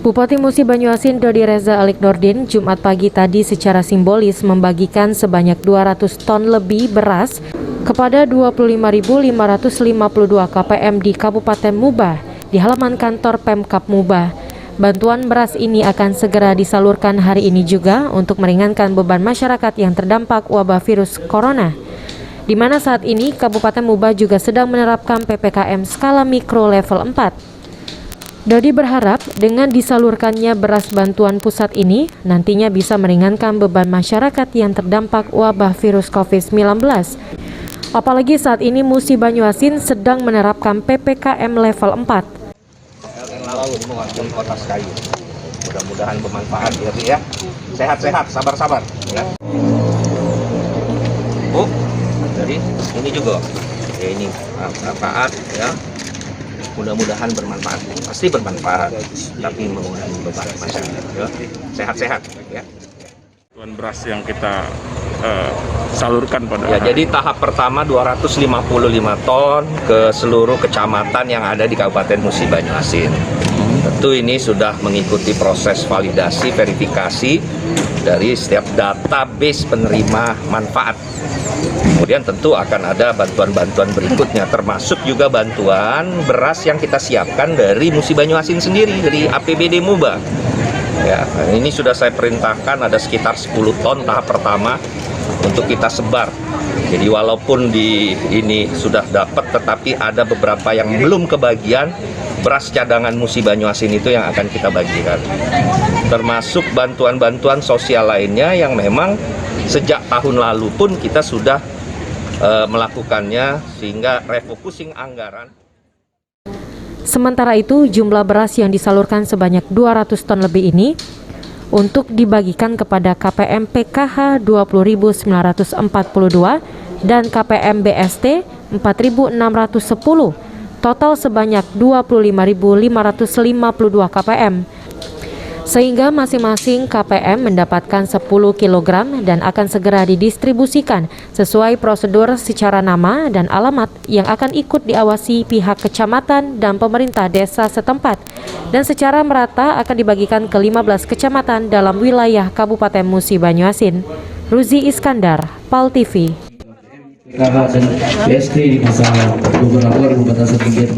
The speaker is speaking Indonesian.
Bupati Musi Banyuasin Dodi Reza Alik Nordin Jumat pagi tadi secara simbolis membagikan sebanyak 200 ton lebih beras kepada 25.552 KPM di Kabupaten Muba di halaman kantor Pemkab Muba. Bantuan beras ini akan segera disalurkan hari ini juga untuk meringankan beban masyarakat yang terdampak wabah virus corona, di mana saat ini Kabupaten Muba juga sedang menerapkan PPKM skala mikro level 4. Dodi berharap dengan disalurkannya beras bantuan pusat ini nantinya bisa meringankan beban masyarakat yang terdampak wabah virus COVID-19. Apalagi saat ini Musi Banyuasin sedang menerapkan PPKM level 4. Kota Sekayu. Mudah-mudahan bermanfaat ya. Sehat-sehat, sabar-sabar ya. Oh, jadi ini juga. Ya ini manfaat ya. Mudah-mudahan bermanfaat, pasti bermanfaat, tapi mengurangi beban masyarakat. Ya. Sehat-sehat, ya. Bantuan beras yang kita salurkan pada ya, jadi tahap pertama 255 ton ke seluruh kecamatan yang ada di Kabupaten Musi Banyuasin. Tentu ini sudah mengikuti proses validasi, verifikasi dari setiap database penerima manfaat. Kemudian tentu akan ada bantuan-bantuan berikutnya, termasuk juga bantuan beras yang kita siapkan dari Musi Banyuasin sendiri, dari APBD Muba. Ya, ini sudah saya perintahkan ada sekitar 10 ton tahap pertama untuk kita sebar. Jadi walaupun ini sudah dapat, tetapi ada beberapa yang belum kebagian beras cadangan Musi Banyuasin itu yang akan kita bagikan. Termasuk bantuan-bantuan sosial lainnya yang memang sejak tahun lalu pun kita sudah melakukannya, sehingga refocusing anggaran. Sementara itu, jumlah beras yang disalurkan sebanyak 200 ton lebih ini untuk dibagikan kepada KPM PKH 20.942 dan KPM BST 4.610, total sebanyak 25.552 KPM. Sehingga masing-masing KPM mendapatkan 10 kg dan akan segera didistribusikan sesuai prosedur secara nama dan alamat yang akan ikut diawasi pihak kecamatan dan pemerintah desa setempat, dan secara merata akan dibagikan ke 15 kecamatan dalam wilayah Kabupaten Musi Banyuasin. Ruzi Iskandar, PAL TV. PKH dan BST di masa gubernur membatasan kegiatan